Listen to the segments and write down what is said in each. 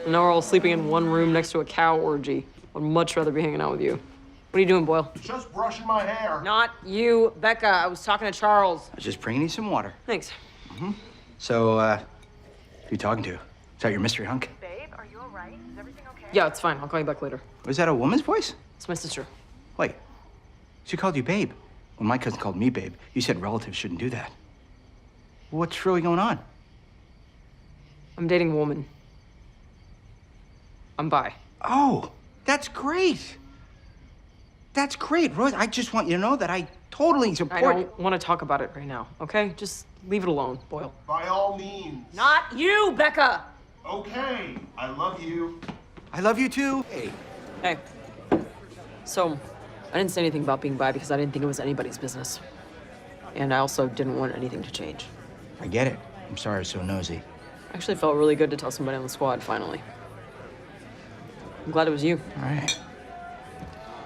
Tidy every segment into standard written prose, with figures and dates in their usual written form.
And now we're all sleeping in one room next to a cow orgy. I'd much rather be hanging out with you. What are you doing, Boyle? Just brushing my hair. Not you, Becca. I was talking to Charles. I was just bringing you some water. Thanks. So, who you talking to? Is that your mystery hunk? Babe, are you all right? Is everything okay? Yeah, it's fine. I'll call you back later. Was that a woman's voice? It's my sister. Wait, she called you babe. When my cousin called me babe, you said relatives shouldn't do that. What's really going on? I'm dating a woman. I'm bi. Oh, that's great. That's great, Rose. I just want you to know that I totally support. I don't want to talk about it right now, okay? Just leave it alone, Boyle. By all means. Not you, Becca! Okay, I love you. I love you too. Hey. Hey. So, I didn't say anything about being bi because I didn't think it was anybody's business. And I also didn't want anything to change. I get it. I'm sorry I was so nosy. Actually, it felt really good to tell somebody on the squad, finally. I'm glad it was you. All right.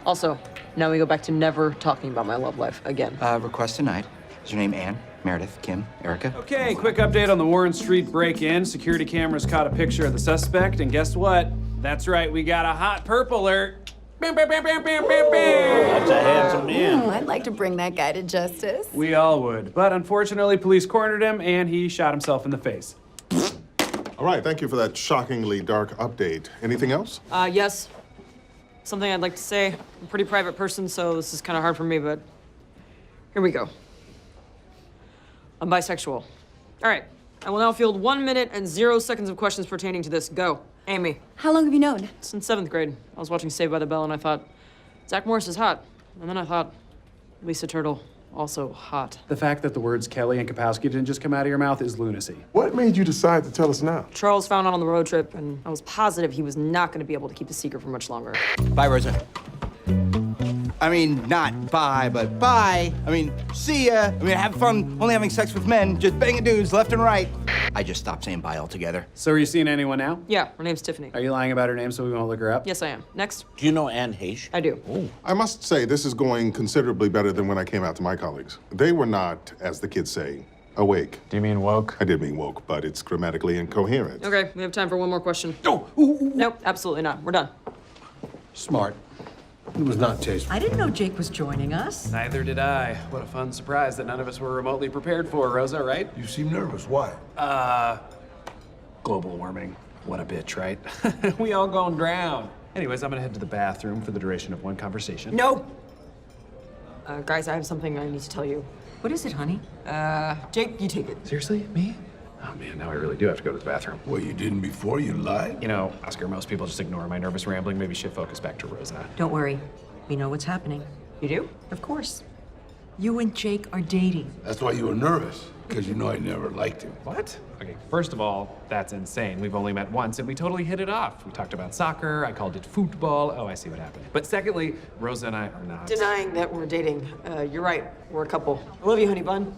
Also, now we go back to never talking about my love life again. Request tonight. Is your name Ann, Meredith, Kim, Erica? Okay, quick update on the Warren Street break-in. Security cameras caught a picture of the suspect, and guess what? That's right, we got a hot purple alert. Bam, bam, bam, bam, bam, bam, bam. That's a handsome man. I'd like to bring that guy to justice. We all would, but unfortunately, police cornered him, and he shot himself in the face. All right, thank you for that shockingly dark update. Anything else? Yes. Something I'd like to say. I'm a pretty private person, so this is kind of hard for me, but here we go. I'm bisexual. All right, I will now field 1 minute and 0 seconds of questions pertaining to this. Go. Amy. How long have you known? Since 7th grade. I was watching Saved by the Bell, and I thought, Zach Morris is hot. And then I thought, Lisa Turtle, also hot. The fact that the words Kelly and Kapowski didn't just come out of your mouth is lunacy. What made you decide to tell us now? Charles found out on the road trip, and I was positive he was not going to be able to keep the secret for much longer. Bye, Rosa. I mean, not bye, but bye. I mean, see ya. I mean, have fun only having sex with men, just banging dudes left and right. I just stopped saying bye altogether. So are you seeing anyone now? Yeah, her name's Tiffany. Are you lying about her name so we won't look her up? Yes, I am. Next. Do you know Anne Heche? I do. Oh. I must say, this is going considerably better than when I came out to my colleagues. They were not, as the kids say, awake. Do you mean woke? I did mean woke, but it's grammatically incoherent. Okay, we have time for one more question. Oh, Nope, absolutely not. We're done. Smart. It was not tasteful. I didn't know Jake was joining us. Neither did I. What a fun surprise that none of us were remotely prepared for, Rosa, right? You seem nervous. Why? Global warming. What a bitch, right? We all gonna drown. Anyways, I'm gonna head to the bathroom for the duration of one conversation. No! Guys, I have something I need to tell you. What is it, honey? Jake, you take it. Seriously? Me? Oh man, now I really do have to go to the bathroom. Well, you didn't before you lied. You know, Oscar, most people just ignore my nervous rambling. Maybe shift focus back to Rosa. Don't worry. We know what's happening. You do? Of course. You and Jake are dating. That's why you were nervous, because you know I never liked him. What? Okay, first of all, that's insane. We've only met once and we totally hit it off. We talked about soccer, I called it football. Oh, I see what happened. But secondly, Rosa and I are not. Denying that we're dating. You're right. We're a couple. I love you, honey bun.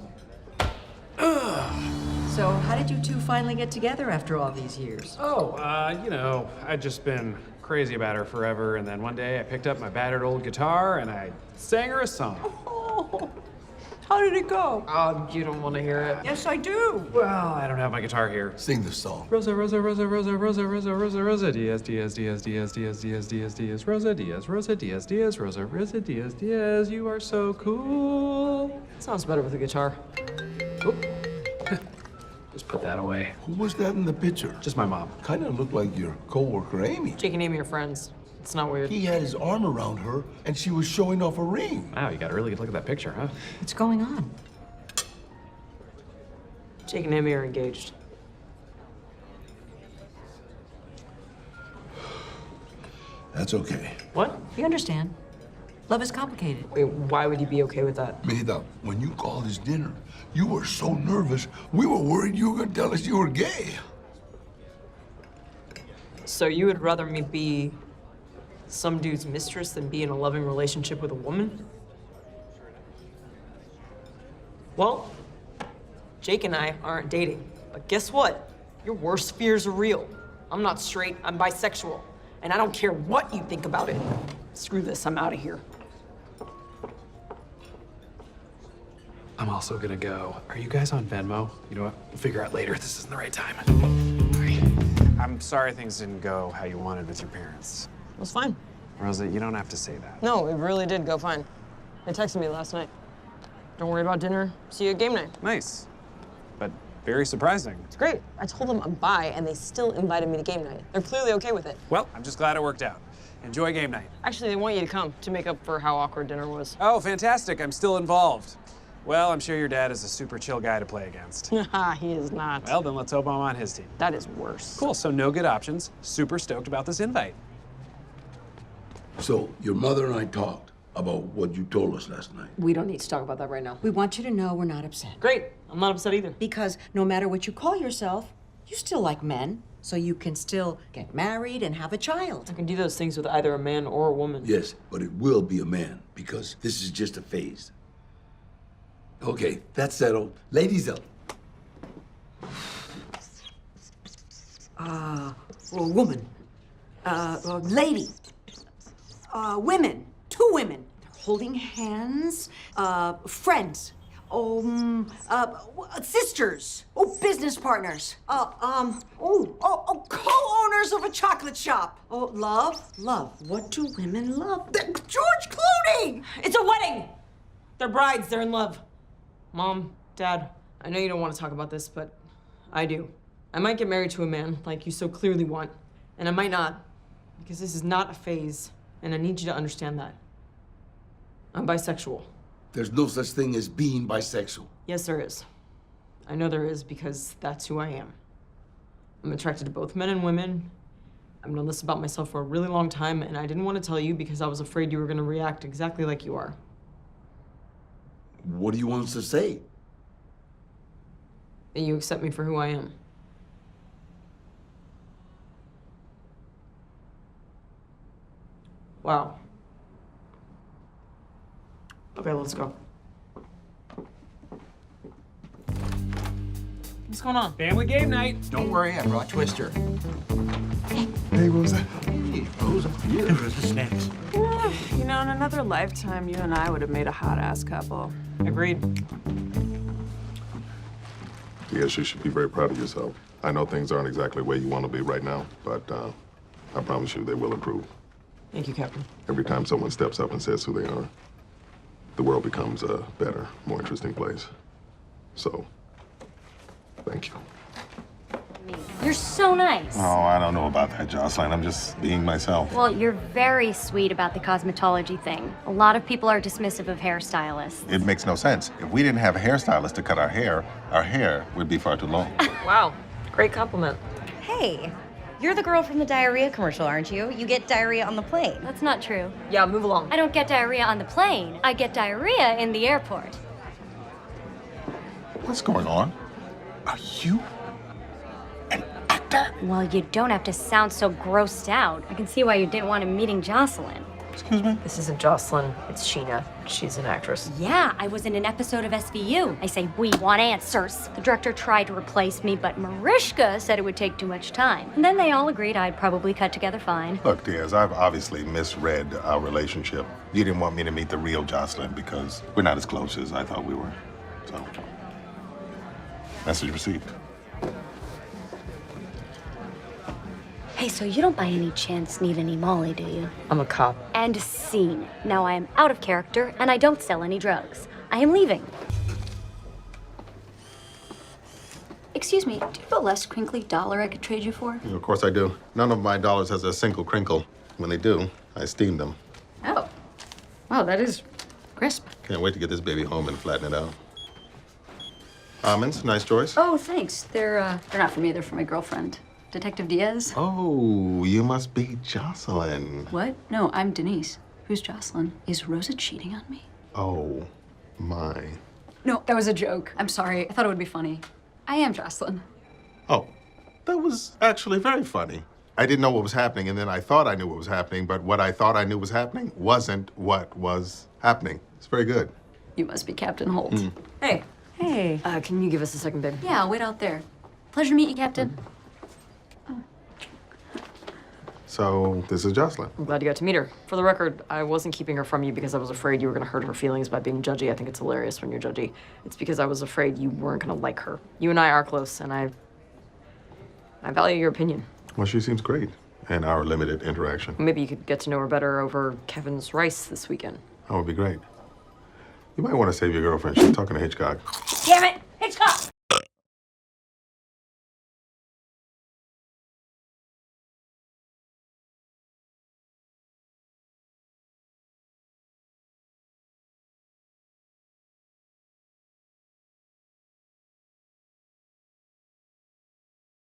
So how did you two finally get together after all these years? Oh, you know, I'd just been crazy about her forever, and then one day I picked up my battered old guitar and I sang her a song. Oh, how did it go? You don't want to hear it. Yes, I do. Well, I don't have my guitar here. Sing the song. Rosa, Rosa, Rosa, Rosa, Rosa, Rosa, Rosa, Rosa, Diaz, Diaz, Diaz, Diaz, Diaz, Diaz, Diaz, Diaz, Rosa, Diaz, Rosa, Diaz, Diaz, Rosa, Rosa, Diaz, Diaz, you are so cool. Sounds better with a guitar. Oop. Just put that away. Who was that in the picture? Just my mom. Kind of looked like your coworker, Amy. Jake and Amy are friends. It's not weird. He had his arm around her, and she was showing off a ring. Wow, you got a really good look at that picture, huh? What's going on? Jake and Amy are engaged. That's okay. What? We understand. Love is complicated. Wait, why would you be okay with that? Made-up. When you called his dinner, you were so nervous, we were worried you were gonna tell us you were gay. So you would rather me be some dude's mistress than be in a loving relationship with a woman? Well, Jake and I aren't dating, but guess what? Your worst fears are real. I'm not straight, I'm bisexual, and I don't care what you think about it. Screw this, I'm out of here. I'm also gonna go. Are you guys on Venmo? You know what? We'll figure out later. This isn't the right time. All right. I'm sorry things didn't go how you wanted with your parents. It was fine. Rosa, you don't have to say that. No, it really did go fine. They texted me last night. Don't worry about dinner. See you at game night. Nice, but very surprising. It's great. I told them I'm bi, and they still invited me to game night. They're clearly okay with it. Well, I'm just glad it worked out. Enjoy game night. Actually, they want you to come to make up for how awkward dinner was. Oh, fantastic. I'm still involved. Well, I'm sure your dad is a super chill guy to play against. Haha, he is not. Well, then let's hope I'm on his team. That is worse. Cool, so no good options. Super stoked about this invite. So, your mother and I talked about what you told us last night. We don't need to talk about that right now. We want you to know we're not upset. Great. I'm not upset either. Because no matter what you call yourself, you still like men, so you can still get married and have a child. I can do those things with either a man or a woman. Yes, but it will be a man, because this is just a phase. Okay, that's settled. Ladies up. Well, woman. Lady. Women. 2 women. They're holding hands. Friends. Sisters. Business partners. Co-owners of a chocolate shop. Love. What do women love? George Clooney! It's a wedding! They're brides. They're in love. Mom, Dad, I know you don't want to talk about this, but I do. I might get married to a man like you so clearly want, and I might not, because this is not a phase, and I need you to understand that. I'm bisexual. There's no such thing as being bisexual. Yes, there is. I know there is because that's who I am. I'm attracted to both men and women. I've known this about myself for a really long time, and I didn't want to tell you because I was afraid you were going to react exactly like you are. What do you want us to say? That you accept me for who I am. Wow. Okay, let's go. What's going on? Family game night. Don't worry, I brought Twister. Hey, Rosa. Hey, Rosa, here. Where's the snacks? You know, in another lifetime, you and I would have made a hot-ass couple. Agreed. Yes, you should be very proud of yourself. I know things aren't exactly where you want to be right now, but I promise you they will improve. Thank you, Captain. Every time someone steps up and says who they are, the world becomes a better, more interesting place. So, thank you. You're so nice. Oh, I don't know about that, Jocelyn. I'm just being myself. Well, you're very sweet about the cosmetology thing. A lot of people are dismissive of hairstylists. It makes no sense. If we didn't have a hairstylist to cut our hair would be far too long. Wow, great compliment. Hey, you're the girl from the diarrhea commercial, aren't you? You get diarrhea on the plane. That's not true. Yeah, move along. I don't get diarrhea on the plane. I get diarrhea in the airport. What's going on? Are you an actor? Well, you don't have to sound so grossed out. I can see why you didn't want him meeting Jocelyn. Excuse me? This isn't Jocelyn, it's Gina. She's an actress. Yeah, I was in an episode of SVU. I say, we want answers. The director tried to replace me, but Mariska said it would take too much time. And then they all agreed I'd probably cut together fine. Look, Diaz, I've obviously misread our relationship. You didn't want me to meet the real Jocelyn because we're not as close as I thought we were. So, message received. Hey, so you don't by any chance need any Molly, do you? I'm a cop. And scene. Now I am out of character, and I don't sell any drugs. I am leaving. Excuse me, do you have a less crinkly dollar I could trade you for? Of course I do. None of my dollars has a single crinkle. When they do, I steam them. Oh. Wow, that is crisp. Can't wait to get this baby home and flatten it out. Almonds, nice choice. Oh, thanks. They're not for me, they're for my girlfriend. Detective Diaz? Oh, you must be Jocelyn. What? No, I'm Denise. Who's Jocelyn? Is Rosa cheating on me? Oh, my. No, that was a joke. I'm sorry. I thought it would be funny. I am Jocelyn. Oh, that was actually very funny. I didn't know what was happening, and then I thought I knew what was happening, but what I thought I knew was happening wasn't what was happening. It's very good. You must be Captain Holt. Hey, Hey. can you give us a second, babe? Yeah, I'll wait out there. Pleasure to meet you, Captain. So, this is Jocelyn. I'm glad you got to meet her. For the record, I wasn't keeping her from you because I was afraid you were going to hurt her feelings by being judgy. I think it's hilarious when you're judgy. It's because I was afraid you weren't going to like her. You and I are close, and I value your opinion. Well, she seems great in our limited interaction. Maybe you could get to know her better over Kevin's rice this weekend. That would be great. You might want to save your girlfriend. She's talking to Hitchcock. Damn it! Hitchcock!